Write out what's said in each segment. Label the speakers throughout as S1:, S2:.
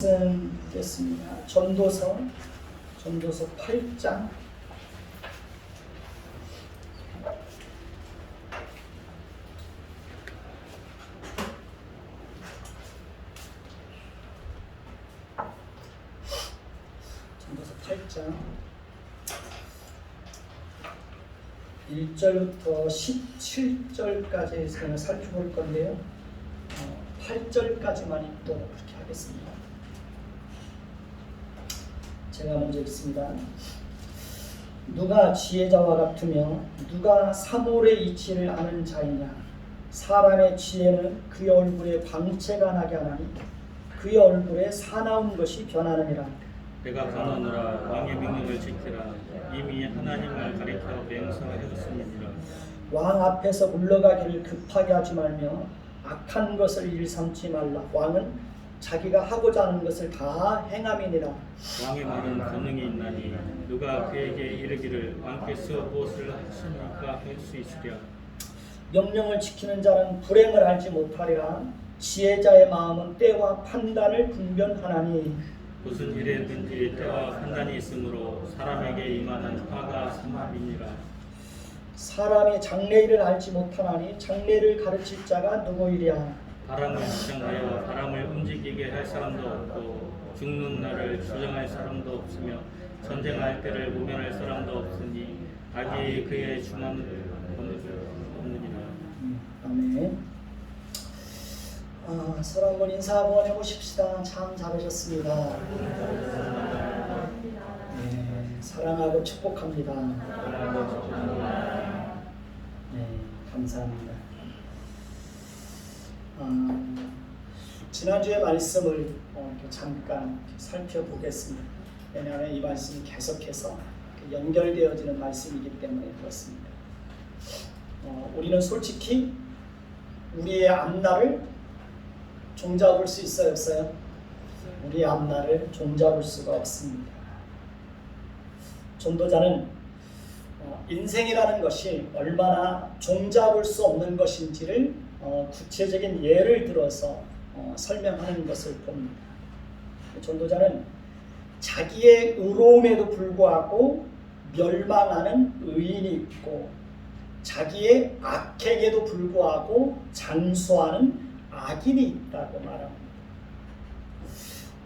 S1: 보겠습니다. 전도서 8장. 전도서 8장 1절부터 17절까지 살펴볼 건데요. 8절까지만 읽도록 그렇게 하겠습니다. 제가 먼저 읽습니다. 누가 지혜자와 같으며 누가 사물의 이치를 아는 자이냐. 사람의 지혜는 그의 얼굴에 방채가 나게 하나니 그의 얼굴에 사나운 것이 변하느니라.
S2: 내가 가노노라. 왕의 명령을 지키라. 이미 하나님을 가리켜 맹세를 해뒀음이니라.
S1: 왕 앞에서 물러가기를 급하게 하지 말며 악한 것을 일삼지 말라. 왕은 자기가 하고자 하는 것을 다 행함이니라.
S2: 왕의 말은 권능이 있나니 누가 그에게 이르기를 왕께서 무엇을 하십니까 할 수 있으랴.
S1: 명령을 지키는 자는 불행을 알지 못하리라. 지혜자의 마음은 때와 판단을 분별하나니
S2: 무슨 일에든지 때와 판단이 있으므로 사람에게 임하는 화가 삼합이니라.
S1: 사람이 장래일을 알지 못하나니 장래를 가르칠 자가 누구이랴.
S2: 바람을 주장하여 바람을 움직이게 할 사람도 없고 죽는 날을 주장할 사람도 없으며 전쟁할 때를 모면할 사람도 없으니 악이 그의 중함을 없느니라.
S1: 아멘. 서로 한번 인사 한번 해보십시다. 참 잘하셨습니다. 네, 사랑하고 축복합니다. 네, 감사합니다. 지난주의 말씀을 잠깐 살펴보겠습니다. 왜냐하면 이 말씀이 계속해서 연결되어지는 말씀이기 때문에 그렇습니다. 우리는 솔직히 우리의 앞날을 종잡을 수 있어요, 없어요? 우리의 앞날을 종잡을 수가 없습니다. 전도자는 인생이라는 것이 얼마나 종잡을 수 없는 것인지를 구체적인 예를 들어서 설명하는 것을 봅니다. 전도자는 자기의 의로움에도 불구하고 멸망하는 의인이 있고 자기의 악행에도 불구하고 장수하는 악인이 있다고 말합니다.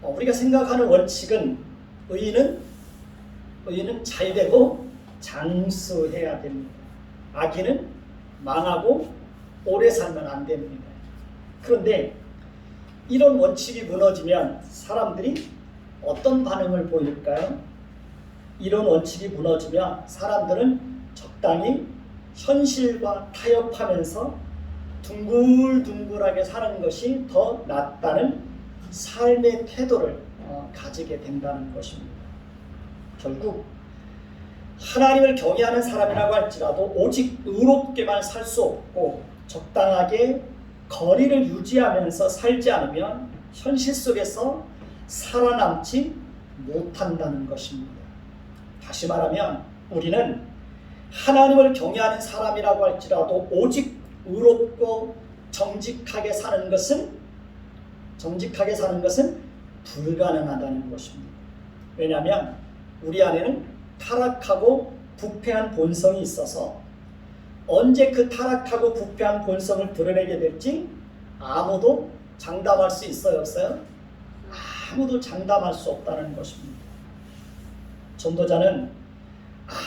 S1: 우리가 생각하는 원칙은 의인은 잘되고 장수해야 됩니다. 악인은 망하고 오래 살면 안 됩니다. 그런데 이런 원칙이 무너지면 사람들이 어떤 반응을 보일까요? 이런 원칙이 무너지면 사람들은 적당히 현실과 타협하면서 둥글둥글하게 사는 것이 더 낫다는 삶의 태도를 가지게 된다는 것입니다. 결국 하나님을 경외하는 사람이라고 할지라도 오직 의롭게만 살 수 없고 적당하게 거리를 유지하면서 살지 않으면 현실 속에서 살아남지 못한다는 것입니다. 다시 말하면 우리는 하나님을 경외하는 사람이라고 할지라도 오직 의롭고 정직하게 사는 것은 불가능하다는 것입니다. 왜냐하면 우리 안에는 타락하고 부패한 본성이 있어서 언제 그 타락하고 부패한 본성을 드러내게 될지 아무도 장담할 수 있어요, 없어요? 아무도 장담할 수 없다는 것입니다. 전도자는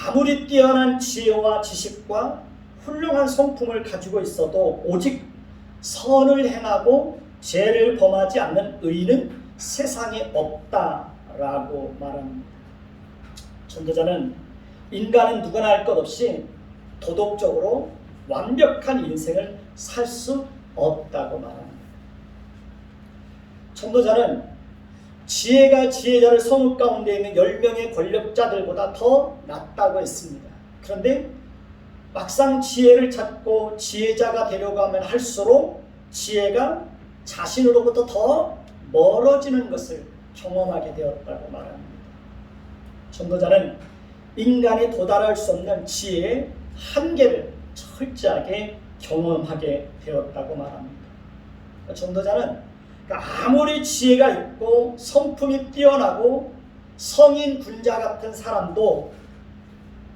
S1: 아무리 뛰어난 지혜와 지식과 훌륭한 성품을 가지고 있어도 오직 선을 행하고 죄를 범하지 않는 의인은 세상에 없다라고 말합니다. 전도자는 인간은 누구나 할 것 없이 도덕적으로 완벽한 인생을 살 수 없다고 말합니다. 전도자는 지혜가 지혜자를 성읍 가운데 있는 10명의 권력자들보다 더 낫다고 했습니다. 그런데 막상 지혜를 찾고 지혜자가 되려고 하면 할수록 지혜가 자신으로부터 더 멀어지는 것을 경험하게 되었다고 말합니다. 전도자는 인간이 도달할 수 없는 지혜의 한계를 철저하게 경험하게 되었다고 말합니다. 전도자는 그러니까 아무리 지혜가 있고 성품이 뛰어나고 성인 군자 같은 사람도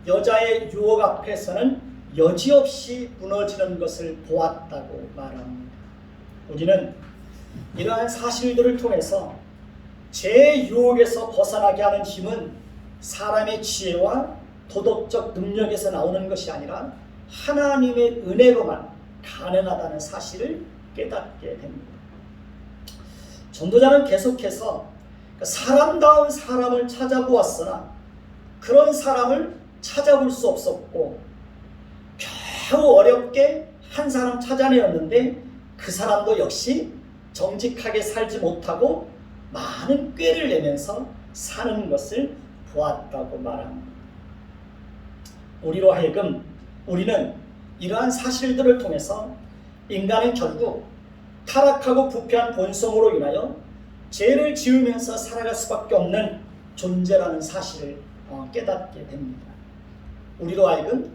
S1: 여자의 유혹 앞에서는 여지없이 무너지는 것을 보았다고 말합니다. 우리는 이러한 사실들을 통해서 제 유혹에서 벗어나게 하는 힘은 사람의 지혜와 도덕적 능력에서 나오는 것이 아니라 하나님의 은혜로만 가능하다는 사실을 깨닫게 됩니다. 전도자는 계속해서 사람다운 사람을 찾아보았으나 그런 사람을 찾아볼 수 없었고 겨우 어렵게 한 사람 찾아내었는데 그 사람도 역시 정직하게 살지 못하고 많은 꾀를 내면서 사는 것을 보았다고 말합니다. 우리로 하여금 우리는 이러한 사실들을 통해서 인간은 결국 타락하고 부패한 본성으로 인하여 죄를 지으면서 살아갈 수밖에 없는 존재라는 사실을 깨닫게 됩니다. 우리로 하여금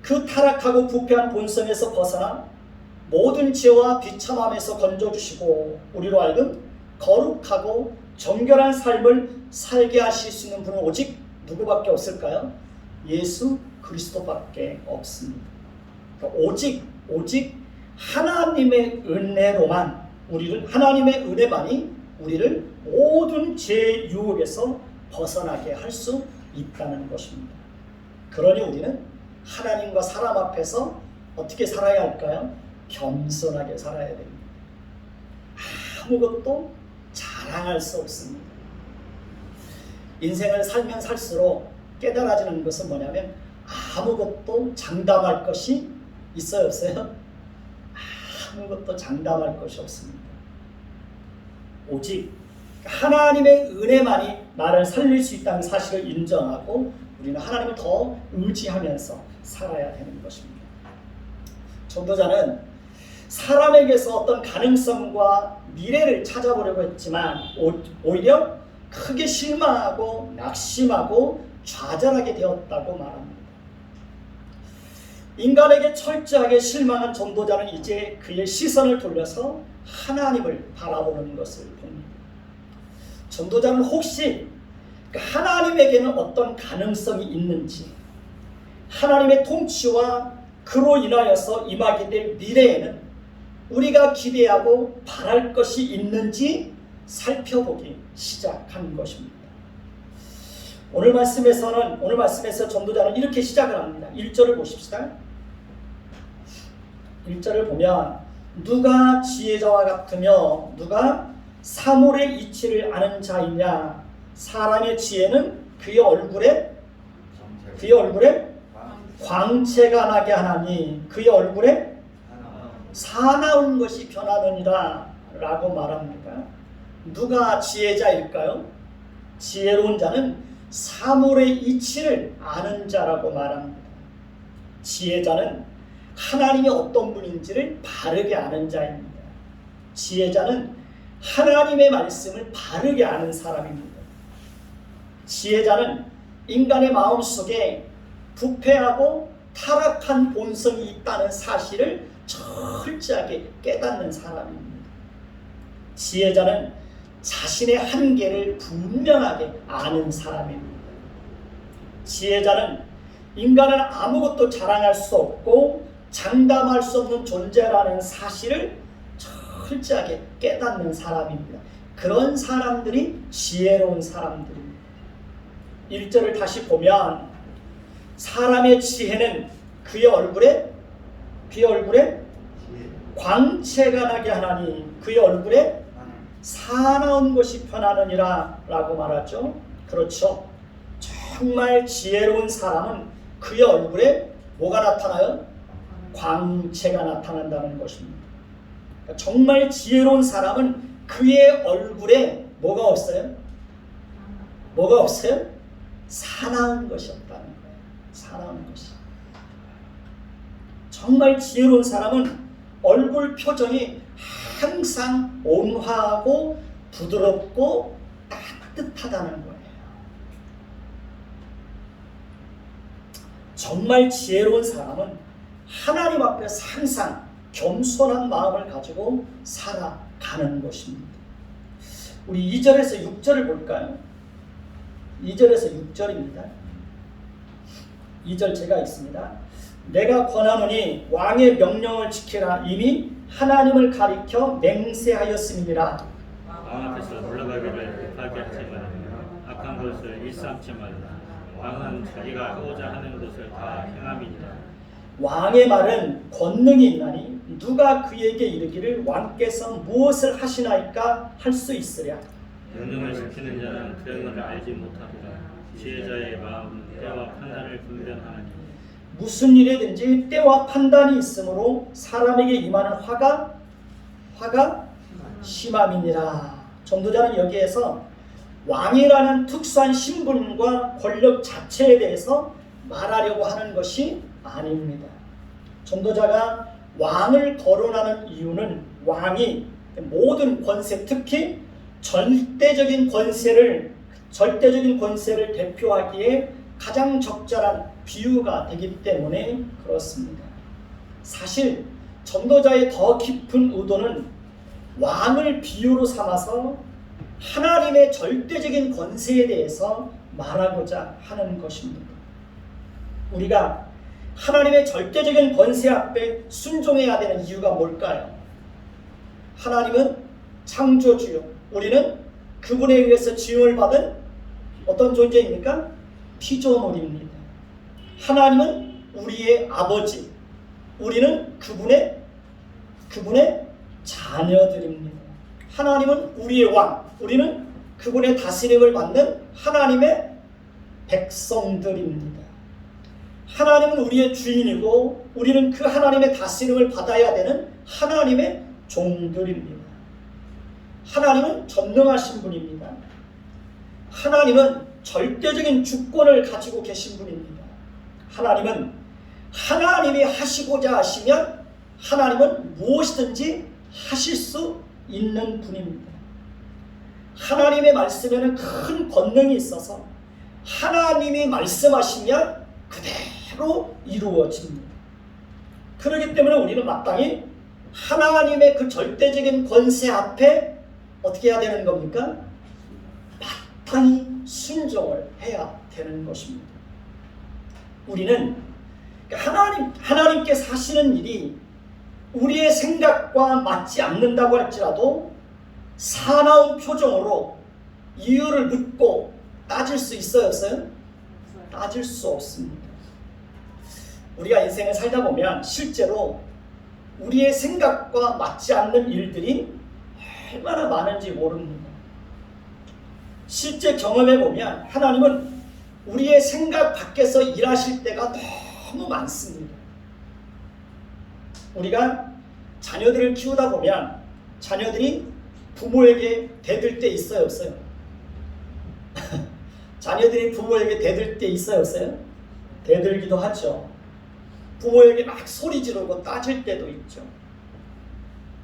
S1: 그 타락하고 부패한 본성에서 벗어나 모든 죄와 비참함에서 건져주시고 우리로 하여금 거룩하고 정결한 삶을 살게 하실 수 있는 분은 오직 누구밖에 없을까요? 예수 그리스도밖에 없습니다. 그러니까 오직 하나님의 은혜로만 하나님의 은혜만이 우리를 모든 죄의 유혹에서 벗어나게 할 수 있다는 것입니다. 그러니 우리는 하나님과 사람 앞에서 어떻게 살아야 할까요? 겸손하게 살아야 됩니다. 아무것도 자랑할 수 없습니다. 인생을 살면 살수록 깨달아지는 것은 뭐냐면 아무것도 장담할 것이 있어요, 없어요? 아무것도 장담할 것이 없습니다. 오직 하나님의 은혜만이 나를 살릴 수 있다는 사실을 인정하고 우리는 하나님을 더 의지하면서 살아야 되는 것입니다. 전도자는 사람에게서 어떤 가능성과 미래를 찾아보려고 했지만 오히려 크게 실망하고 낙심하고 좌절하게 되었다고 말합니다. 인간에게 철저하게 실망한 전도자는 이제 그의 시선을 돌려서 하나님을 바라보는 것을 봅니다. 전도자는 혹시 하나님에게는 어떤 가능성이 있는지, 하나님의 통치와 그로 인하여서 임하게 될 미래에는 우리가 기대하고 바랄 것이 있는지 살펴보기 시작한 것입니다. 오늘 말씀에서 전도자는 이렇게 시작을 합니다. 1절을 보십시다. 1절을 보면 누가 지혜자와 같으며 누가 사물의 이치를 아는 자이냐, 사람의 지혜는 그의 얼굴에 광채가 나게 하나니 그의 얼굴에 사나운 것이 변하느니라 라고 말합니다. 누가 지혜자일까요? 지혜로운 자는 사물의 이치를 아는 자라고 말합니다. 지혜자는 하나님이 어떤 분인지를 바르게 아는 자입니다. 지혜자는 하나님의 말씀을 바르게 아는 사람입니다. 지혜자는 인간의 마음속에 부패하고 타락한 본성이 있다는 사실을 철저하게 깨닫는 사람입니다. 지혜자는 자신의 한계를 분명하게 아는 사람입니다. 지혜자는 인간은 아무것도 자랑할 수 없고 장담할 수 없는 존재라는 사실을 철저하게 깨닫는 사람입니다. 그런 사람들이 지혜로운 사람들입니다. 1절을 다시 보면 사람의 지혜는 그의 얼굴에 광채가 나게 하나니 그의 얼굴에 사나운 것이 변하느니라 라고 말하죠. 그렇죠. 정말 지혜로운 사람은 그의 얼굴에 뭐가 나타나요? 광채가 나타난다는 것입니다. 그러니까 정말 지혜로운 사람은 그의 얼굴에 뭐가 없어요? 사나운 것이 없다는 거예요. 사나운 것이. 정말 지혜로운 사람은 얼굴 표정이 항상 온화하고 부드럽고 따뜻하다는 거예요. 정말 지혜로운 사람은 하나님 앞에서 항상 겸손한 마음을 가지고 살아가는 것입니다. 우리 2절에서 6절을 볼까요? 2절에서 6절입니다. 2절 제가 읽습니다. 내가 권하노니 왕의 명령을 지키라. 이미 하나님을 가리켜 맹세하였음이니라.
S2: 왕 앞에서 물러가기를 급하게 하지 말라. 악한 것을 일삼지 말라. 왕은 자기가 하고자 하는 것을 다 행함이니라.
S1: 왕의 말은 권능이 있나니 누가 그에게 이르기를 왕께서 무엇을 하시나이까 할 수 있으랴.
S2: 명령을 지키는 자는 그 행을 알지 못하리라. 지혜자의 마음은 때와 판단을 분별하나니
S1: 무슨 일이든지 때와 판단이 있으므로 사람에게 임하는 화가 심함이니라. 전도자는 여기에서 왕이라는 특수한 신분과 권력 자체에 대해서 말하려고 하는 것이 아닙니다. 전도자가 왕을 거론하는 이유는 왕이 모든 권세, 특히 절대적인 권세를 대표하기에 가장 적절한 비유가 되기 때문에 그렇습니다. 사실 전도자의 더 깊은 의도는 왕을 비유로 삼아서 하나님의 절대적인 권세에 대해서 말하고자 하는 것입니다. 우리가 하나님의 절대적인 권세 앞에 순종해야 되는 이유가 뭘까요? 하나님은 창조주요, 우리는 그분에 의해서 지음을 받은 어떤 존재입니까? 피조물입니다. 하나님은 우리의 아버지, 우리는 그분의 자녀들입니다. 하나님은 우리의 왕, 우리는 그분의 다스림을 받는 하나님의 백성들입니다. 하나님은 우리의 주인이고 우리는 그 하나님의 다스림을 받아야 되는 하나님의 종들입니다. 하나님은 전능하신 분입니다. 하나님은 절대적인 주권을 가지고 계신 분입니다. 하나님은 하나님이 하시고자 하시면 하나님은 무엇이든지 하실 수 있는 분입니다. 하나님의 말씀에는 큰 권능이 있어서 하나님이 말씀하시면 그대로 이루어집니다. 그렇기 때문에 우리는 마땅히 하나님의 그 절대적인 권세 앞에 어떻게 해야 되는 겁니까? 마땅히 순종을 해야 되는 것입니다. 우리는 하나님께서 하시는 일이 우리의 생각과 맞지 않는다고 할지라도 사나운 표정으로 이유를 묻고 따질 수 있어요, 없어요? 따질 수 없습니다. 우리가 인생을 살다 보면 실제로 우리의 생각과 맞지 않는 일들이 얼마나 많은지 모릅니다. 실제 경험해 보면 하나님은 우리의 생각 밖에서 일하실 때가 너무 많습니다. 우리가 자녀들을 키우다 보면 자녀들이 부모에게 대들 때 있어요, 없어요? 자녀들이 부모에게 대들 때 있어요, 없어요? 대들기도 하죠. 부모에게 막 소리 지르고 따질 때도 있죠.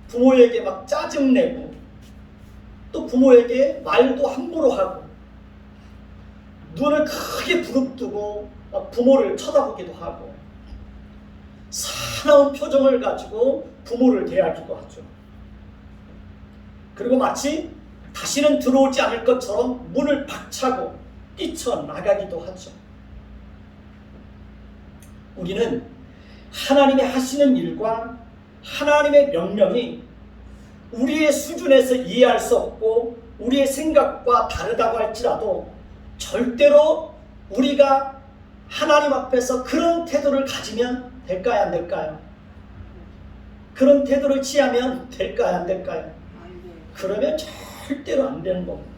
S1: 부모에게 막 짜증내고 또 부모에게 말도 함부로 하고 눈을 크게 부릅뜨고 부모를 쳐다보기도 하고 사나운 표정을 가지고 부모를 대하기도 하죠. 그리고 마치 다시는 들어오지 않을 것처럼 문을 박차고 뛰쳐나가기도 하죠. 우리는 하나님이 하시는 일과 하나님의 명령이 우리의 수준에서 이해할 수 없고 우리의 생각과 다르다고 할지라도 절대로 우리가 하나님 앞에서 그런 태도를 가지면 될까요, 안 될까요? 그런 태도를 취하면 될까요, 안 될까요? 그러면 절대로 안 되는 겁니다.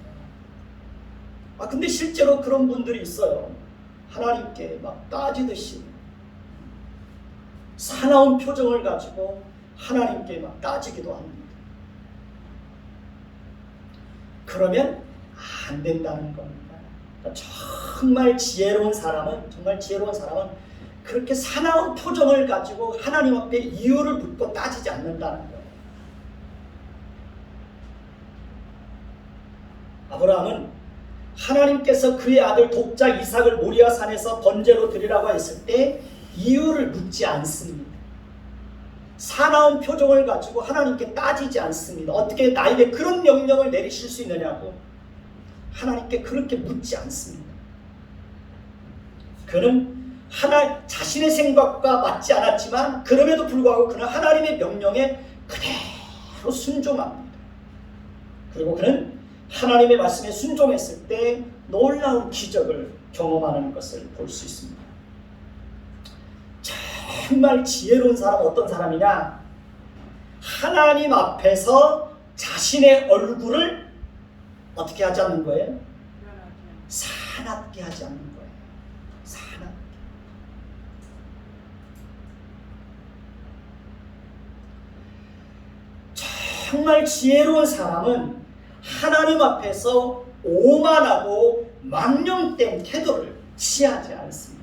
S1: 근데 실제로 그런 분들이 있어요. 하나님께 막 따지듯이 사나운 표정을 가지고 하나님께 막 따지기도 합니다. 그러면 안 된다는 겁니다. 정말 지혜로운 사람은 그렇게 사나운 표정을 가지고 하나님 앞에 이유를 묻고 따지지 않는다는 거예요. 아브라함은 하나님께서 그의 아들 독자 이삭을 모리아 산에서 번제로 드리라고 했을 때 이유를 묻지 않습니다. 사나운 표정을 가지고 하나님께 따지지 않습니다. 어떻게 나에게 그런 명령을 내리실 수 있느냐고 하나님께 그렇게 묻지 않습니다. 그는 자신의 생각과 맞지 않았지만 그럼에도 불구하고 그는 하나님의 명령에 그대로 순종합니다. 그리고 그는 하나님의 말씀에 순종했을 때 놀라운 기적을 경험하는 것을 볼 수 있습니다. 정말 지혜로운 사람은 어떤 사람이냐? 하나님 앞에서 자신의 얼굴을 어떻게 하지 않는 거예요? 사납게 하지 않는 거예요. 사납게. 정말 지혜로운 사람은 하나님 앞에서 오만하고 망령된 태도를 취하지 않습니다.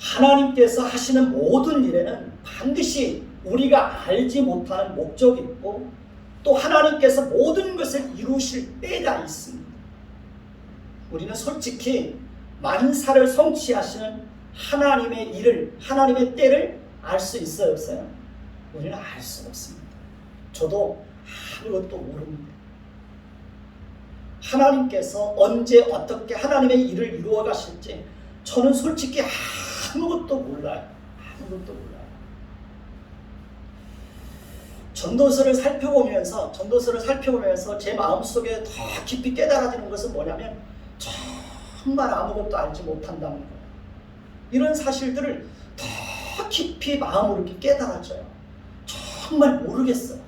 S1: 하나님께서 하시는 모든 일에는 반드시 우리가 알지 못하는 목적이 있고 또 하나님께서 모든 것을 이루실 때가 있습니다. 우리는 솔직히 만사를 성취하시는 하나님의 일을, 하나님의 때를 알 수 있어요, 없어요? 우리는 알 수 없습니다. 저도 아무것도 모릅니다. 하나님께서 언제 어떻게 하나님의 일을 이루어 가실지 저는 솔직히 아무것도 몰라요. 아무것도 몰라요. 전도서를 살펴보면서 제 마음속에 더 깊이 깨달아지는 것은 뭐냐면 정말 아무것도 알지 못한다는 거예요. 이런 사실들을 더 깊이 마음으로 이렇게 깨달아져요. 정말 모르겠어요.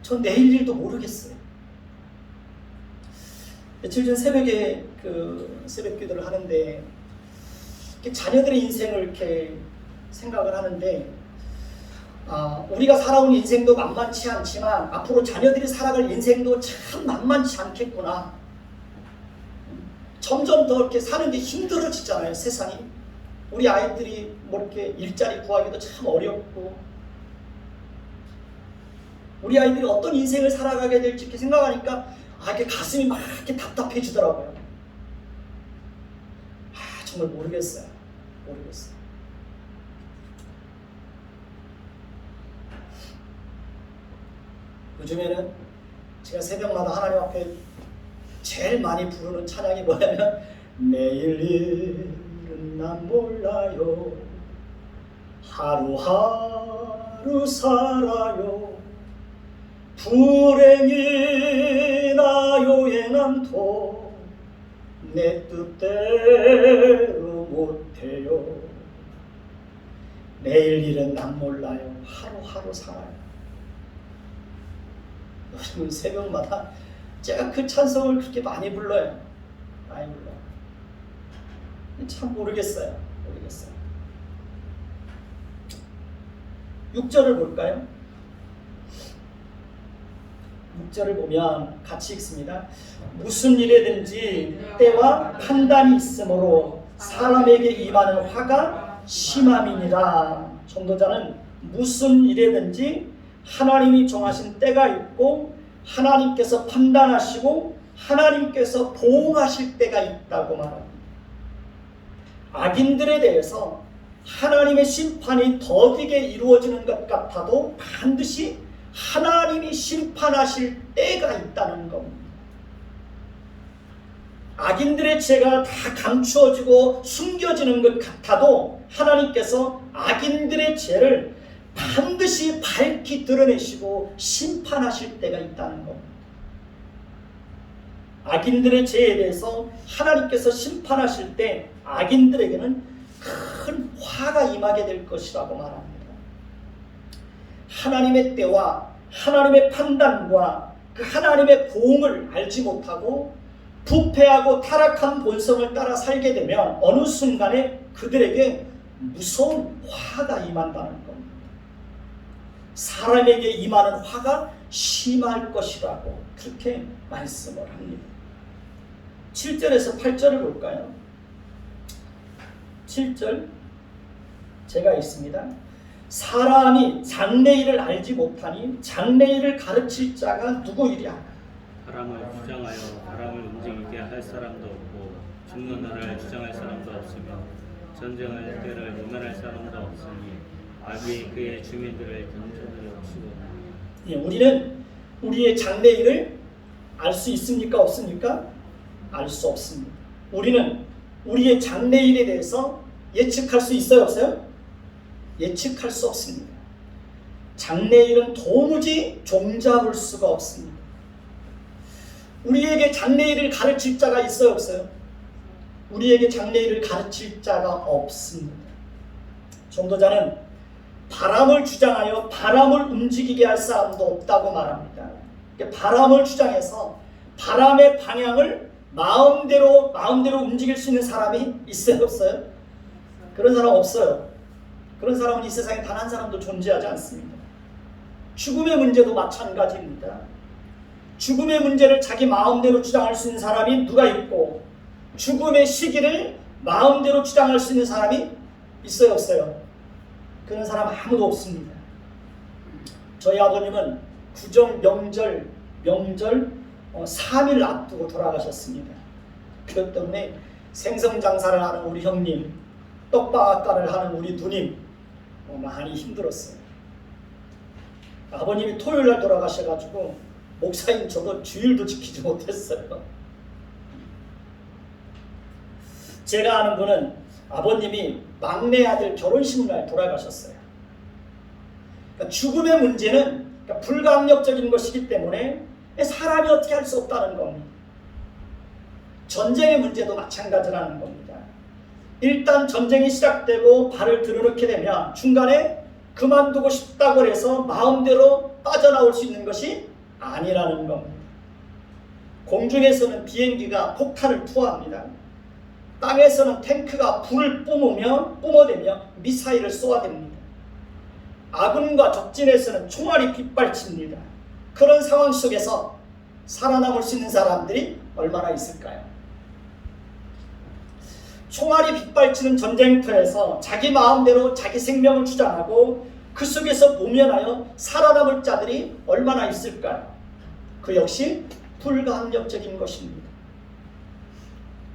S1: 전 내일 일도 모르겠어요. 며칠 전 새벽에 새벽 기도를 하는데 자녀들의 인생을 이렇게 생각을 하는데 우리가 살아온 인생도 만만치 않지만 앞으로 자녀들이 살아갈 인생도 참 만만치 않겠구나. 점점 더 이렇게 사는 게 힘들어지잖아요, 세상이. 우리 아이들이 뭐 이렇게 일자리 구하기도 참 어렵고 우리 아이들이 어떤 인생을 살아가게 될지 이렇게 생각하니까 이렇게 가슴이 막 이렇게 답답해지더라고요. 정말 모르겠어요. 요즘에는 제가 새벽마다 하나님 앞에 제일 많이 부르는 찬양이 뭐냐면 내일 일은 난 몰라요. 하루하루 살아요. 불행이나 요행함도 내 뜻대로 못해요. 내일 일은 난 몰라요. 하루하루 살아요. 요즘 새벽마다 제가 그 찬송을 그렇게 많이 불러요. 참 모르겠어요. 6절을 볼까요? 6절을 보면 같이 읽습니다. 무슨 일에든지 때와 판단이 있으므로 사람에게 임하는 화가 심함이니라. 전도자는 무슨 일에든지 하나님이 정하신 때가 있고 하나님께서 판단하시고 하나님께서 보응하실 때가 있다고 말합니다. 악인들에 대해서 하나님의 심판이 더디게 이루어지는 것 같아도 반드시 하나님이 심판하실 때가 있다는 겁니다. 악인들의 죄가 다 감추어지고 숨겨지는 것 같아도 하나님께서 악인들의 죄를 반드시 밝히 드러내시고 심판하실 때가 있다는 겁니다. 악인들의 죄에 대해서 하나님께서 심판하실 때 악인들에게는 큰 화가 임하게 될 것이라고 말합니다. 하나님의 때와 하나님의 판단과 그 하나님의 보응을 알지 못하고 부패하고 타락한 본성을 따라 살게 되면 어느 순간에 그들에게 무서운 화가 임한다는 겁니다. 사람에게 임하는 화가 심할 것이라고 그렇게 말씀을 합니다. 7절에서 8절을 볼까요? 7절 제가 읽습니다. 사람이 장래일을 알지 못하니 장래일을 가르칠 자가 누구이랴.
S2: 바람을 주장하여 바람을 움직이게 할 사람도 없고 죽는 날을 주장할 사람도 없으며 전쟁할 때를 모면할 사람도 없으니 악이 그의 주민들을 견제하여 치고.
S1: 예, 우리는 우리의 장래일을 알 수 있습니까? 없습니까? 알 수 없습니다. 우리는 우리의 장래일에 대해서 예측할 수 있어요? 없어요? 예측할 수 없습니다. 장래일은 도무지 종잡을 수가 없습니다. 우리에게 장래일을 가르칠 자가 있어요? 없어요? 우리에게 장래일을 가르칠 자가 없습니다. 전도자는 바람을 주장하여 바람을 움직이게 할 사람도 없다고 말합니다. 바람을 주장해서 바람의 방향을 마음대로 움직일 수 있는 사람이 있어요? 없어요? 그런 사람 없어요. 그런 사람은 이 세상에 단 한 사람도 존재하지 않습니다. 죽음의 문제도 마찬가지입니다. 죽음의 문제를 자기 마음대로 주장할 수 있는 사람이 누가 있고 죽음의 시기를 마음대로 주장할 수 있는 사람이 있어요? 없어요? 그런 사람 아무도 없습니다. 저희 아버님은 구정 명절 3일 앞두고 돌아가셨습니다. 그것 때문에 생선장사를 하는 우리 형님, 떡방앗간을 하는 우리 누님 많이 힘들었어요. 아버님이 토요일날 돌아가셔가지고 목사인 저도 주일도 지키지 못했어요. 제가 아는 분은 아버님이 막내 아들 결혼식 날 돌아가셨어요. 그러니까 죽음의 문제는 불가항력적인 것이기 때문에 사람이 어떻게 할 수 없다는 겁니다. 전쟁의 문제도 마찬가지라는 겁니다. 일단 전쟁이 시작되고 발을 들여놓게 되면 중간에 그만두고 싶다고 해서 마음대로 빠져나올 수 있는 것이 아니라는 겁니다. 공중에서는 비행기가 폭탄을 투하합니다. 땅에서는 탱크가 불을 뿜어대며 미사일을 쏘아댑니다. 아군과 적진에서는 총알이 빗발칩니다. 그런 상황 속에서 살아남을 수 있는 사람들이 얼마나 있을까요? 총알이 빗발치는 전쟁터에서 자기 마음대로 자기 생명을 주장하고 그 속에서 모면하여 살아남을 자들이 얼마나 있을까요? 그 역시 불가항력적인 것입니다.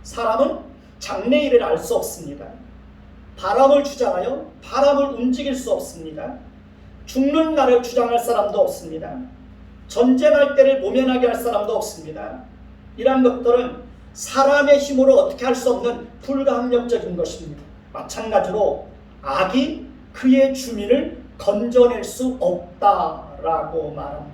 S1: 사람은 장래일을 알 수 없습니다. 바람을 주장하여 바람을 움직일 수 없습니다. 죽는 날을 주장할 사람도 없습니다. 전쟁할 때를 모면하게 할 사람도 없습니다. 이러한 것들은 사람의 힘으로 어떻게 할 수 없는 불가항력적인 것입니다. 마찬가지로 악이 그의 주민을 건져낼 수 없다라고 말합니다.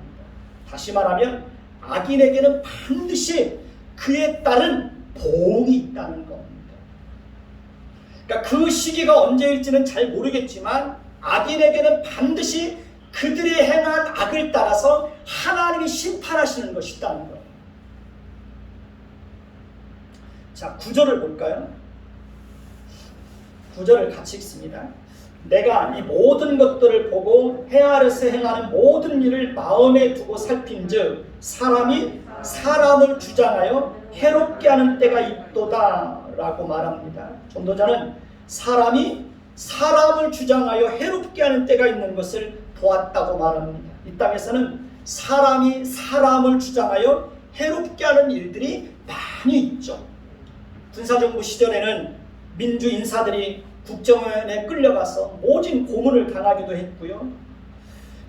S1: 다시 말하면 악인에게는 반드시 그에 따른 보응이 있다는 겁니다. 그러니까 그 시기가 언제일지는 잘 모르겠지만 악인에게는 반드시 그들이 행한 악을 따라서 하나님이 심판하시는 것이 있다는 거예요. 자, 9절을 볼까요? 9절을 같이 읽습니다. 내가 이 모든 것들을 보고 해 아래서 행하는 모든 일을 마음에 두고 살핀즉 사람이 사람을 주장하여 해롭게 하는 때가 있도다 라고 말합니다. 전도자는 사람이 사람을 주장하여 해롭게 하는 때가 있는 것을 보았다고 말합니다. 이 땅에서는 사람이 사람을 주장하여 해롭게 하는 일들이 많이 있죠. 군사정부 시절에는 민주 인사들이 국정원에 끌려가서 모진 고문을 당하기도 했고요.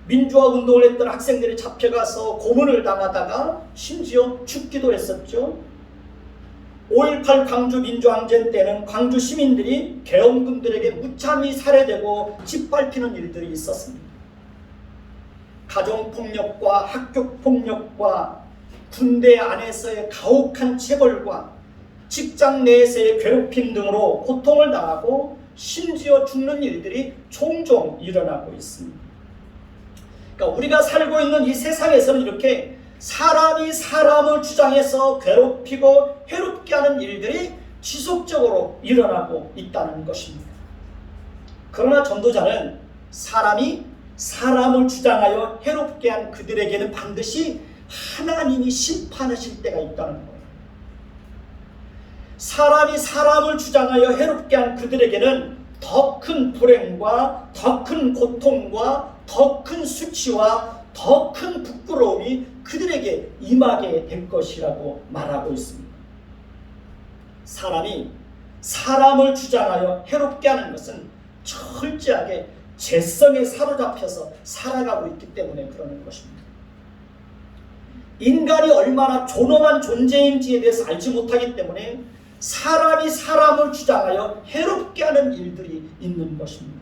S1: 민주화 운동을 했던 학생들이 잡혀가서 고문을 당하다가 심지어 죽기도 했었죠. 5.18 광주 민주항쟁 때는 광주 시민들이 계엄군들에게 무참히 살해되고 짓밟히는 일들이 있었습니다. 가정폭력과 학교폭력과 군대 안에서의 가혹한 체벌과 직장 내에서의 괴롭힘 등으로 고통을 당하고 심지어 죽는 일들이 종종 일어나고 있습니다. 그러니까 우리가 살고 있는 이 세상에서는 이렇게 사람이 사람을 주장해서 괴롭히고 해롭게 하는 일들이 지속적으로 일어나고 있다는 것입니다. 그러나 전도자는 사람이 사람을 주장하여 해롭게 한 그들에게는 반드시 하나님이 심판하실 때가 있다는 거예요. 사람이 사람을 주장하여 해롭게 한 그들에게는 더 큰 불행과 더 큰 고통과 더 큰 수치와 더 큰 부끄러움이 그들에게 임하게 될 것이라고 말하고 있습니다. 사람이 사람을 주장하여 해롭게 하는 것은 철저하게 죄성에 사로잡혀서 살아가고 있기 때문에 그러는 것입니다. 인간이 얼마나 존엄한 존재인지에 대해서 알지 못하기 때문에 사람이 사람을 주장하여 해롭게 하는 일들이 있는 것입니다.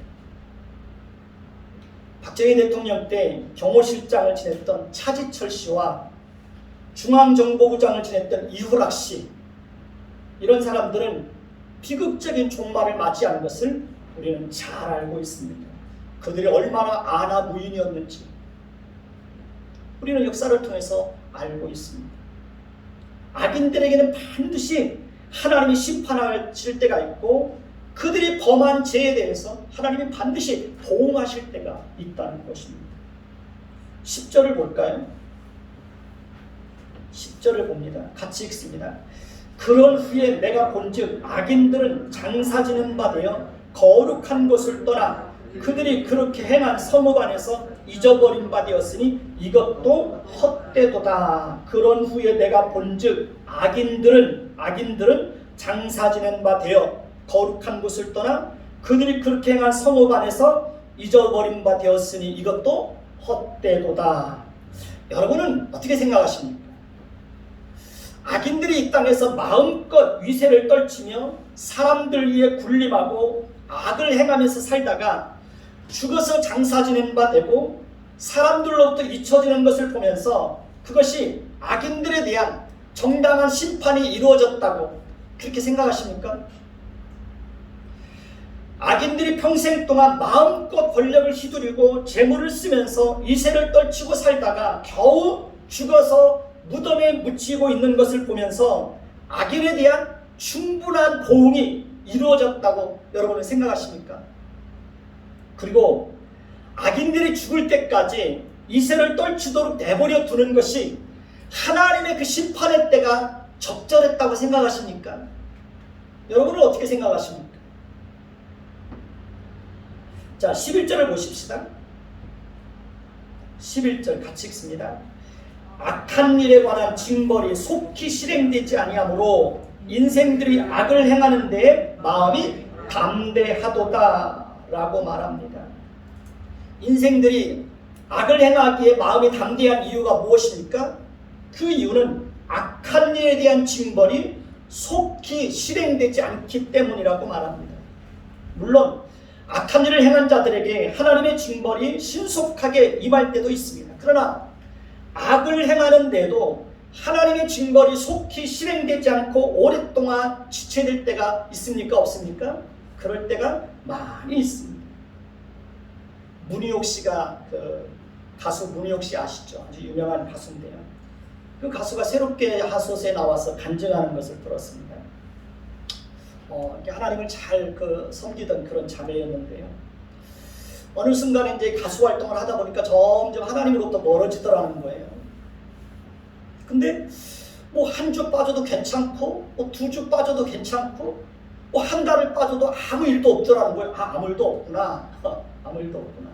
S1: 박정희 대통령 때 경호실장을 지냈던 차지철 씨와 중앙정보부장을 지냈던 이후락 씨, 이런 사람들은 비극적인 종말을 맞이한 것을 우리는 잘 알고 있습니다. 그들이 얼마나 아나무인이었는지 우리는 역사를 통해서 알고 있습니다. 악인들에게는 반드시 하나님이 심판하실 때가 있고 그들이 범한 죄에 대해서 하나님이 반드시 보응하실 때가 있다는 것입니다. 10절을 볼까요? 10절을 봅니다. 같이 읽습니다. 그런 후에 내가 본즉 악인들은 장사지는 바 되어 거룩한 곳을 떠나 그들이 그렇게 행한 성읍 안에서 잊어버린 바 되었으니 이것도 헛되도다. 그런 후에 내가 본즉 악인들은 장사지는 바 되어 거룩한 곳을 떠나 그들이 그렇게 행한 성읍 안에서 잊어버린 바 되었으니 이것도 헛되도다. 여러분은 어떻게 생각하십니까? 악인들이 이 땅에서 마음껏 위세를 떨치며 사람들 위에 군림하고 악을 행하면서 살다가 죽어서 장사 지낸 바 되고 사람들로부터 잊혀지는 것을 보면서 그것이 악인들에 대한 정당한 심판이 이루어졌다고 그렇게 생각하십니까? 악인들이 평생 동안 마음껏 권력을 휘두르고 재물을 쓰면서 위세를 떨치고 살다가 겨우 죽어서 무덤에 묻히고 있는 것을 보면서 악인에 대한 충분한 보응이 이루어졌다고 여러분은 생각하십니까? 그리고 악인들이 죽을 때까지 이세를 떨치도록 내버려 두는 것이 하나님의 그 심판의 때가 적절했다고 생각하십니까? 여러분은 어떻게 생각하십니까? 자, 11절을 보십시다. 11절 같이 읽습니다. 악한 일에 관한 징벌이 속히 실행되지 아니하므로 인생들이 악을 행하는 데 마음이 담대하도다 라고 말합니다. 인생들이 악을 행하기에 마음이 담대한 이유가 무엇입니까? 그 이유는 악한 일에 대한 징벌이 속히 실행되지 않기 때문이라고 말합니다. 물론 악한 일을 행한 자들에게 하나님의 징벌이 신속하게 임할 때도 있습니다. 그러나 악을 행하는데도 하나님의 징벌이 속히 실행되지 않고 오랫동안 지체될 때가 있습니까? 없습니까? 그럴 때가 많이 있습니다. 문희옥 씨가 가수 문희옥 씨 아시죠? 아주 유명한 가수인데요. 그 가수가 새롭게 하소서에 나와서 간증하는 것을 들었습니다. 하나님을 잘 섬기던 그런 자매였는데요. 어느 순간에 이제 가수 활동을 하다 보니까 점점 하나님으로부터 멀어지더라는 거예요. 근데 뭐 한 주 빠져도 괜찮고, 뭐 2주 빠져도 괜찮고, 뭐 한 달을 빠져도 아무 일도 없더라는 거예요. 아무 일도 없구나. 아무 일도 없구나.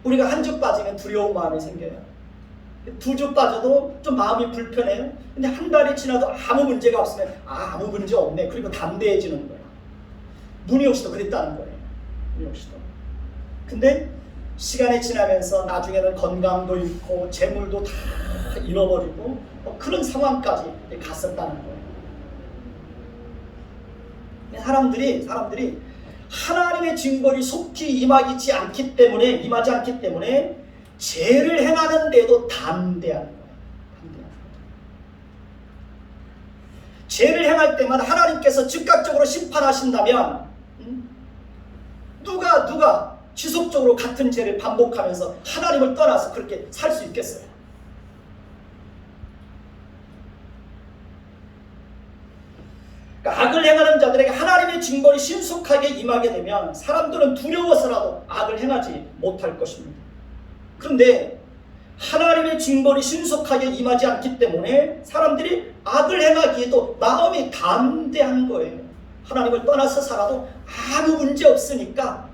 S1: 우리가 한 주 빠지면 두려운 마음이 생겨요. 2주 빠져도 좀 마음이 불편해요. 근데 한 달이 지나도 아무 문제가 없으면 아무 문제 없네. 그리고 담대해지는 거예요. 문희옥 씨도 그랬다는 거예요. 문희옥 씨도. 근데 시간이 지나면서 나중에는 건강도 잃고 재물도 다 잃어버리고 그런 상황까지 갔었다는 거예요. 사람들이 하나님의 징벌이 속히 임하지 않기 때문에 죄를 행하는데도 담대한 거예요. 죄를 행할 때마다 하나님께서 즉각적으로 심판하신다면 누가 지속적으로 같은 죄를 반복하면서 하나님을 떠나서 그렇게 살 수 있겠어요? 그러니까 악을 행하는 자들에게 하나님의 징벌이 신속하게 임하게 되면 사람들은 두려워서라도 악을 행하지 못할 것입니다. 그런데 하나님의 징벌이 신속하게 임하지 않기 때문에 사람들이 악을 행하기에도 마음이 담대한 거예요. 하나님을 떠나서 살아도 아무 문제 없으니까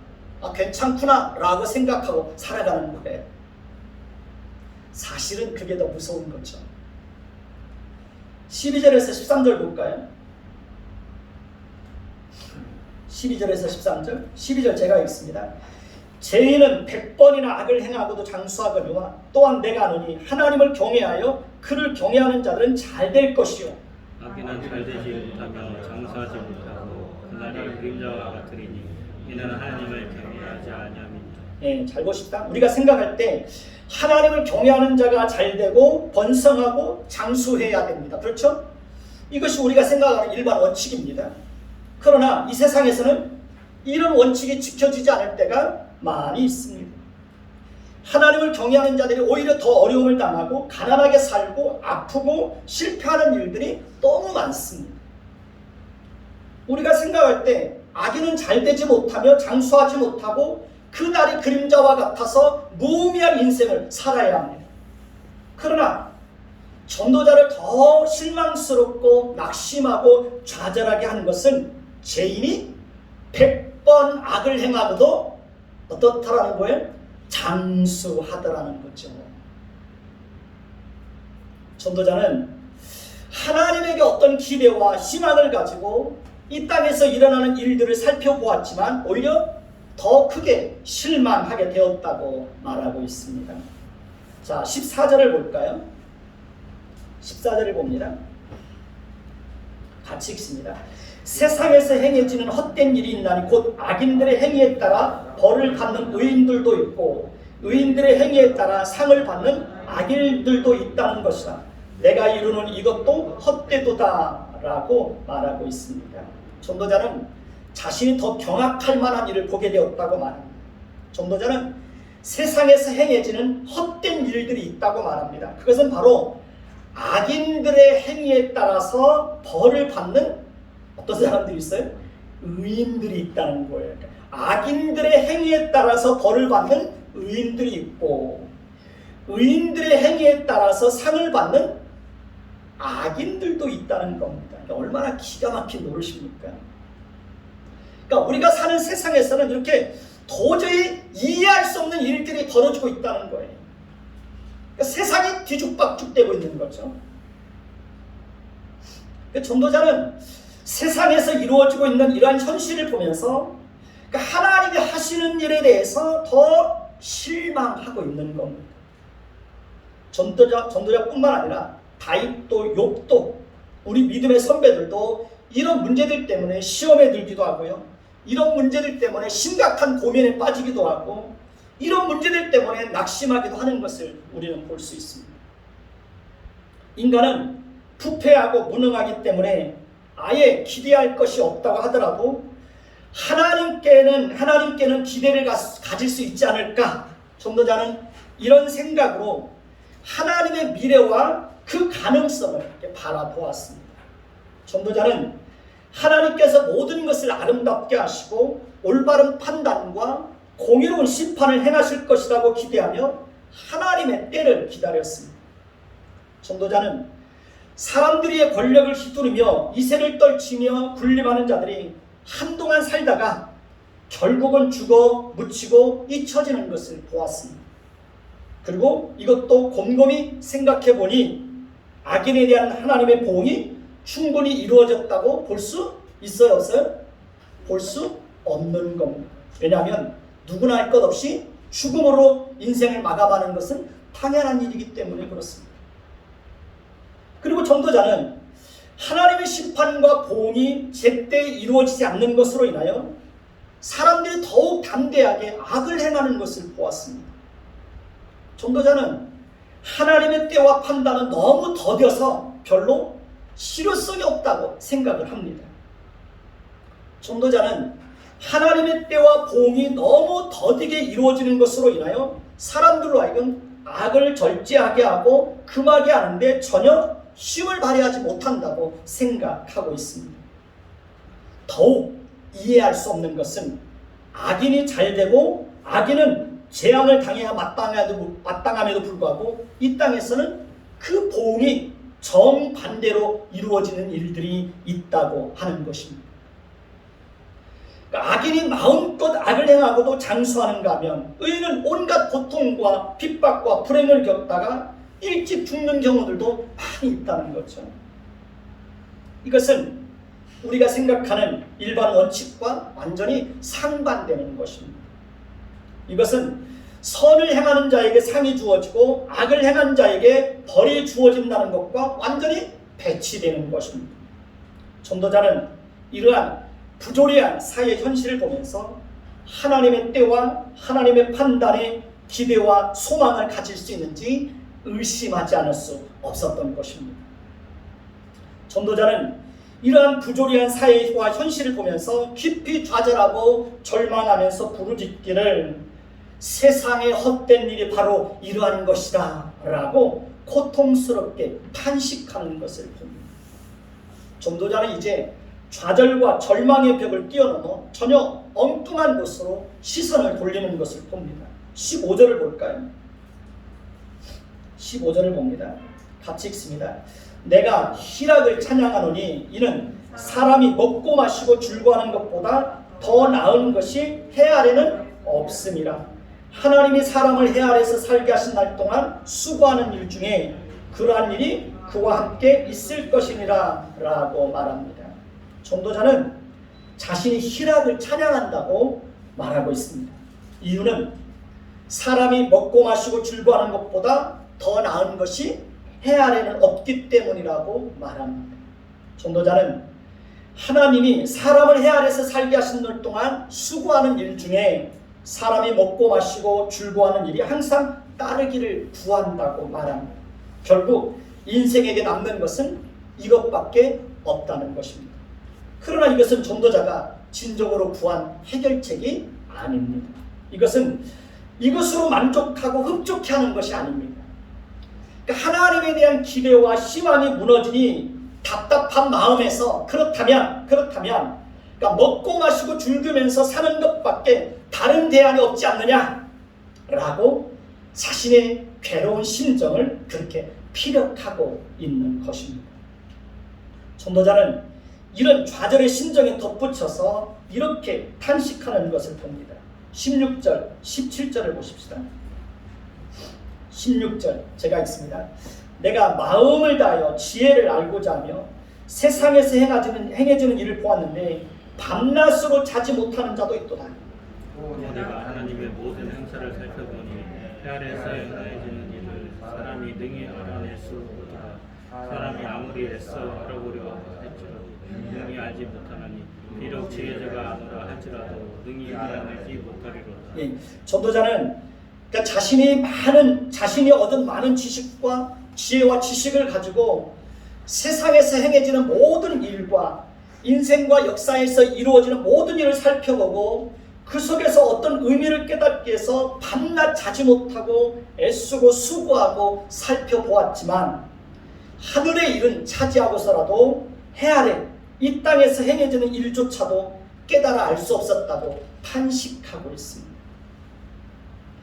S1: 괜찮구나 라고 생각하고 살아가는 거예요. 사실은 그게 더 무서운 거죠. 12절에서 13절 볼까요? 12절에서 13절. 12절 제가 읽습니다. 죄인은 100번이나 악을 행하고도 장수하거니와 또한 내가 아노니 하나님을 경외하여 그를 경외하는 자들은 잘 될 것이요
S2: 악인은 잘 되지 못하며 장수하지 못하고 그날이 그림자와 같으리니 이는 하나님을 경외하지 아니함이니라.
S1: 예, 잘 보십시다. 우리가 생각할 때 하나님을 경외하는 자가 잘 되고 번성하고 장수해야 됩니다. 그렇죠? 이것이 우리가 생각하는 일반 원칙입니다. 그러나 이 세상에서는 이런 원칙이 지켜지지 않을 때가 많이 있습니다. 하나님을 경외하는 자들이 오히려 더 어려움을 당하고 가난하게 살고 아프고 실패하는 일들이 너무 많습니다. 우리가 생각할 때 악인은 잘 되지 못하며 장수하지 못하고 그날이 그림자와 같아서 무의미한 인생을 살아야 합니다. 그러나 전도자를 더 실망스럽고 낙심하고 좌절하게 하는 것은 죄인이 100번 악을 행하고도 어떻다라는 거예요? 장수하더라는 거죠. 전도자는 하나님에게 어떤 기대와 희망을 가지고 이 땅에서 일어나는 일들을 살펴보았지만 오히려 더 크게 실망하게 되었다고 말하고 있습니다. 자, 14절을 볼까요? 14절을 봅니다. 같이 읽습니다. 세상에서 행해지는 헛된 일이 있나니 곧 악인들의 행위에 따라 벌을 받는 의인들도 있고 의인들의 행위에 따라 상을 받는 악인들도 있다는 것이다. 내가 이루는 이것도 헛되도다 라고 말하고 있습니다. 전도자는 자신이 더 경악할 만한 일을 보게 되었다고 말합니다. 전도자는 세상에서 행해지는 헛된 일들이 있다고 말합니다. 그것은 바로 악인들의 행위에 따라서 벌을 받는 어떤 사람들이 있어요? 의인들이 있다는 거예요. 악인들의 행위에 따라서 벌을 받는 의인들이 있고 의인들의 행위에 따라서 상을 받는 악인들도 있다는 겁니다. 얼마나 기가 막힌 노릇입니까? 그러니까 우리가 사는 세상에서는 이렇게 도저히 이해할 수 없는 일들이 벌어지고 있다는 거예요. 그러니까 세상이 뒤죽박죽되고 있는 거죠. 그러니까 전도자는 세상에서 이루어지고 있는 이러한 현실을 보면서 그러니까 하나님이 하시는 일에 대해서 더 실망하고 있는 겁니다. 전도자뿐만 아니라 다윗도 욥도 우리 믿음의 선배들도 이런 문제들 때문에 시험에 들기도 하고요. 이런 문제들 때문에 심각한 고민에 빠지기도 하고 이런 문제들 때문에 낙심하기도 하는 것을 우리는 볼 수 있습니다. 인간은 부패하고 무능하기 때문에 아예 기대할 것이 없다고 하더라도 하나님께는 기대를 가질 수 있지 않을까? 전도자는 이런 생각으로 하나님의 미래와 그 가능성을 이렇게 바라보았습니다. 전도자는 하나님께서 모든 것을 아름답게 하시고 올바른 판단과 공의로운 심판을 행하실 것이라고 기대하며 하나님의 때를 기다렸습니다. 전도자는 사람들의 권력을 휘두르며 이세를 떨치며 군림하는 자들이 한동안 살다가 결국은 죽어 묻히고 잊혀지는 것을 보았습니다. 그리고 이것도 곰곰이 생각해 보니 악인에 대한 하나님의 보응이 충분히 이루어졌다고 볼 수 있어요? 없어요? 볼 수 없는 겁니다. 왜냐하면 누구나 할 것 없이 죽음으로 인생을 마감하는 것은 당연한 일이기 때문에 그렇습니다. 그리고 전도자는 하나님의 심판과 보응이 제때 이루어지지 않는 것으로 인하여 사람들이 더욱 담대하게 악을 행하는 것을 보았습니다. 전도자는 하나님의 때와 판단은 너무 더뎌서 별로 실효성이 없다고 생각을 합니다. 전도자는 하나님의 때와 보응이 너무 더디게 이루어지는 것으로 인하여 사람들로 하여금 악을 절제하게 하고 금하게 하는데 전혀 힘을 발휘하지 못한다고 생각하고 있습니다. 더욱 이해할 수 없는 것은 악인이 잘되고 악인은 재앙을 당해야 마땅함에도 불구하고 이 땅에서는 그 보응이 정반대로 이루어지는 일들이 있다고 하는 것입니다. 악인이 마음껏 악을 행하고도 장수하는가 하면 의인은 온갖 고통과 핍박과 불행을 겪다가 일찍 죽는 경우들도 많이 있다는 거죠. 이것은 우리가 생각하는 일반 원칙과 완전히 상반되는 것입니다. 이것은 선을 행하는 자에게 상이 주어지고 악을 행한 자에게 벌이 주어진다는 것과 완전히 배치되는 것입니다. 전도자는 이러한 부조리한 사회 현실을 보면서 하나님의 때와 하나님의 판단에 기대와 소망을 가질 수 있는지 의심하지 않을 수 없었던 것입니다. 전도자는 이러한 부조리한 사회와 현실을 보면서 깊이 좌절하고 절망하면서 부르짖기를 세상에 헛된 일이 바로 이러한 것이다 라고 고통스럽게 탄식하는 것을 봅니다. 전도자는 이제 좌절과 절망의 벽을 뛰어넘어 전혀 엉뚱한 곳으로 시선을 돌리는 것을 봅니다. 15절을 볼까요? 15절을 봅니다. 같이 읽습니다. 내가 희락을 찬양하노니 이는 사람이 먹고 마시고 즐거워하는 것보다 더 나은 것이 해 아래는 없음이라. 하나님이 사람을 해 아래에서 살게 하신 날 동안 수고하는 일 중에 그러한 일이 그와 함께 있을 것이니라 라고 말합니다. 전도자는 자신이 희락을 찬양한다고 말하고 있습니다. 이유는 사람이 먹고 마시고 즐거워하는 것보다 더 나은 것이 해 아래는 없기 때문이라고 말합니다. 전도자는 하나님이 사람을 해 아래에서 살게 하신 날 동안 수고하는 일 중에 사람이 먹고 마시고 즐거워하는 일이 항상 따르기를 구한다고 말합니다. 결국 인생에게 남는 것은 이것밖에 없다는 것입니다. 그러나 이것은 전도자가 진정으로 구한 해결책이 아닙니다. 이것은 이것으로 만족하고 흡족해하는 것이 아닙니다. 그러니까 하나님에 대한 기대와 희망이 무너지니 답답한 마음에서 그렇다면 그러니까 먹고 마시고 즐기면서 사는 것밖에 다른 대안이 없지 않느냐라고 자신의 괴로운 심정을 그렇게 피력하고 있는 것입니다. 전도자는 이런 좌절의 심정에 덧붙여서 이렇게 탄식하는 것을 봅니다. 16절, 17절을 보십시다. 16절 제가 읽습니다. 내가 마음을 다하여 지혜를 알고자 하며 세상에서 행해지는 일을 보았는데 밤낮으로 자지 못하는 자도 있도다.
S2: 내가 하나님의 모든 행사를 살펴보니 해 아래에서 행해지는 일을 사람이 능히 알아낼 수 없도다. 사람이 아무리 애써 알아보려 할지라도 능히 알지 못하나니 비록 지혜자가 아노라 할지라도 능히 알아내지 못하리로다.
S1: 예, 전도자는 그러니까 자신이 얻은 많은 지식과 지혜와 지식을 가지고 세상에서 행해지는 모든 일과 인생과 역사에서 이루어지는 모든 일을 살펴보고 그 속에서 어떤 의미를 깨닫기 위해서 밤낮 자지 못하고 애쓰고 수고하고 살펴보았지만 하늘의 일은 차지하고서라도 해 아래 이 땅에서 행해지는 일조차도 깨달아 알 수 없었다고 탄식하고 있습니다.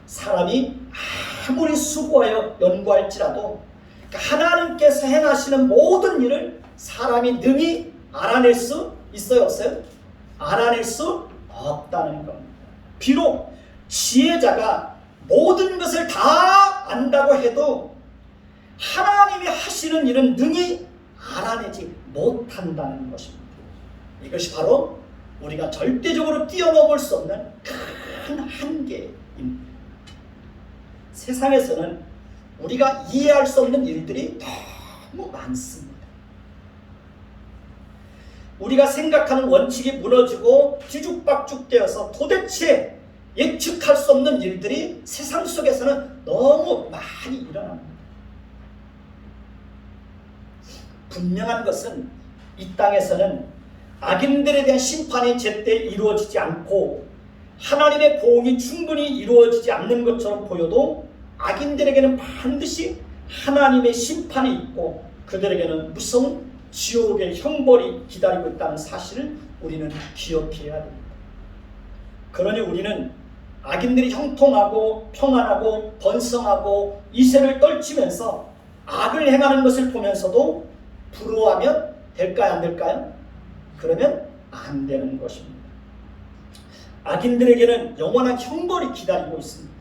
S1: 사람이 아무리 수고하여 연구할지라도 하나님께서 행하시는 모든 일을 사람이 능히 알아낼 수 있어요, 없어요? 알아낼 수 없다는 겁니다. 비록 지혜자가 모든 것을 다 안다고 해도 하나님이 하시는 일은 능히 알아내지 못한다는 것입니다. 이것이 바로 우리가 절대적으로 뛰어넘을 수 없는 큰 한계입니다. 세상에서는 우리가 이해할 수 없는 일들이 너무 많습니다. 우리가 생각하는 원칙이 무너지고 뒤죽박죽되어서 도대체 예측할 수 없는 일들이 세상 속에서는 너무 많이 일어납니다. 분명한 것은 이 땅에서는 악인들에 대한 심판이 제때 이루어지지 않고 하나님의 보응이 충분히 이루어지지 않는 것처럼 보여도 악인들에게는 반드시 하나님의 심판이 있고 그들에게는 무서운 지옥의 형벌이 기다리고 있다는 사실을 우리는 기억해야 됩니다. 그러니 우리는 악인들이 형통하고 평안하고 번성하고 이세를 떨치면서 악을 행하는 것을 보면서도 부러워하면 될까요? 안 될까요? 그러면 안 되는 것입니다. 악인들에게는 영원한 형벌이 기다리고 있습니다.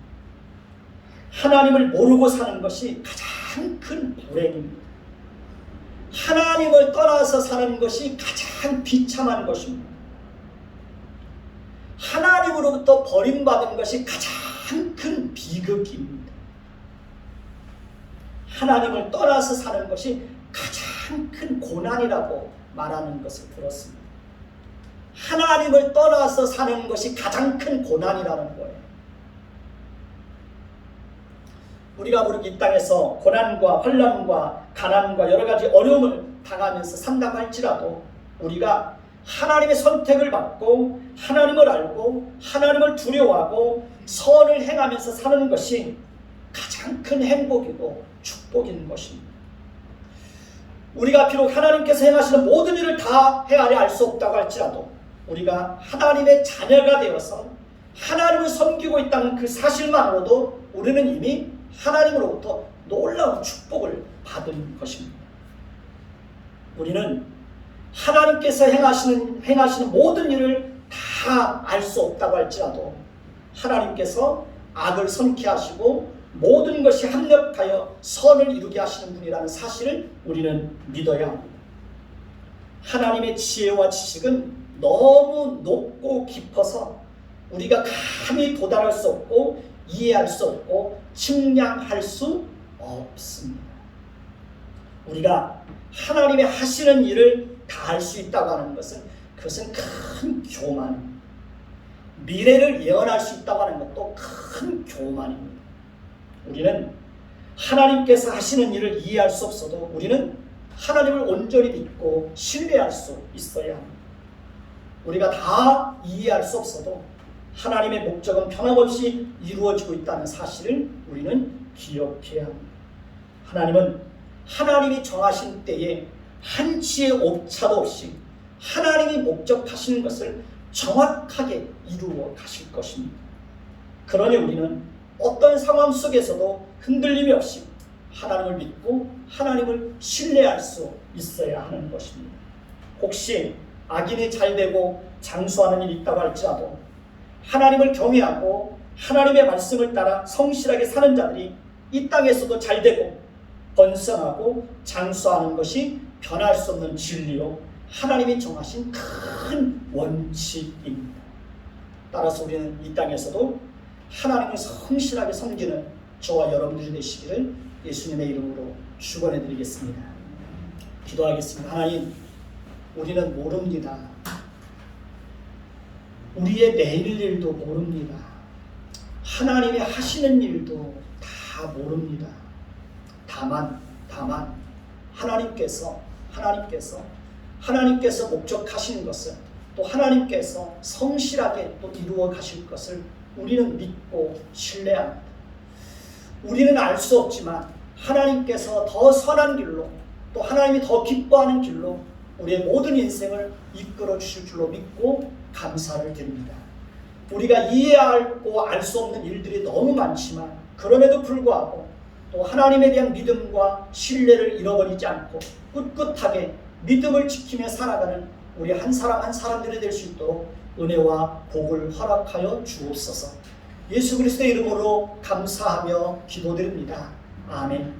S1: 하나님을 모르고 사는 것이 가장 큰 불행입니다. 하나님을 떠나서 사는 것이 가장 비참한 것입니다. 하나님으로부터 버림받은 것이 가장 큰 비극입니다. 하나님을 떠나서 사는 것이 가장 큰 고난이라고 말하는 것을 들었습니다. 하나님을 떠나서 사는 것이 가장 큰 고난이라는 거예요. 우리가 모르게 이 땅에서 고난과 환난과 가난과 여러 가지 어려움을 당하면서 산다고 할지라도 우리가 하나님의 선택을 받고 하나님을 알고 하나님을 두려워하고 선을 행하면서 사는 것이 가장 큰 행복이고 축복인 것입니다. 우리가 비록 하나님께서 행하시는 모든 일을 다 헤아려 알 수 없다고 할지라도 우리가 하나님의 자녀가 되어서 하나님을 섬기고 있다는 그 사실만으로도 우리는 이미 하나님으로부터 놀라운 축복을 받은 것입니다. 우리는 하나님께서 행하시는 모든 일을 다 알 수 없다고 할지라도 하나님께서 악을 선케 하시고 모든 것이 합력하여 선을 이루게 하시는 분이라는 사실을 우리는 믿어야 합니다. 하나님의 지혜와 지식은 너무 높고 깊어서 우리가 감히 도달할 수 없고 이해할 수 없고 측량할 수 없습니다. 우리가 하나님의 하시는 일을 다 할 수 있다고 하는 것은 그것은 큰 교만입니다. 미래를 예언할 수 있다고 하는 것도 큰 교만입니다. 우리는 하나님께서 하시는 일을 이해할 수 없어도 우리는 하나님을 온전히 믿고 신뢰할 수 있어야 합니다. 우리가 다 이해할 수 없어도 하나님의 목적은 변함없이 이루어지고 있다는 사실을 우리는 기억해야 합니다. 하나님은 하나님이 정하신 때에 한치의 오차도 없이 하나님이 목적하시는 것을 정확하게 이루어 가실 것입니다. 그러니 우리는 어떤 상황 속에서도 흔들림이 없이 하나님을 믿고 하나님을 신뢰할 수 있어야 하는 것입니다. 혹시 악인이 잘되고 장수하는 일이 있다고 할지라도 하나님을 경외하고 하나님의 말씀을 따라 성실하게 사는 자들이 이 땅에서도 잘되고 번성하고 장수하는 것이 변할 수 없는 진리요 하나님이 정하신 큰 원칙입니다. 따라서 우리는 이 땅에서도 하나님을 성실하게 섬기는 저와 여러분들이 되시기를 예수님의 이름으로 축원해 드리겠습니다. 기도하겠습니다. 하나님, 우리는 모릅니다. 우리의 내일 일도 모릅니다. 하나님이 하시는 일도 다 모릅니다. 다만 하나님께서 목적하시는 것을 또 하나님께서 성실하게 또 이루어 가실 것을 우리는 믿고 신뢰합니다. 우리는 알 수 없지만 하나님께서 더 선한 길로 또 하나님이 더 기뻐하는 길로 우리의 모든 인생을 이끌어 주실 줄로 믿고 감사를 드립니다. 우리가 이해하고 알 수 없는 일들이 너무 많지만 그럼에도 불구하고 또 하나님에 대한 믿음과 신뢰를 잃어버리지 않고 꿋꿋하게 믿음을 지키며 살아가는 우리 한 사람 한 사람들이 될 수 있도록 은혜와 복을 허락하여 주옵소서. 예수 그리스도의 이름으로 감사하며 기도드립니다. 아멘.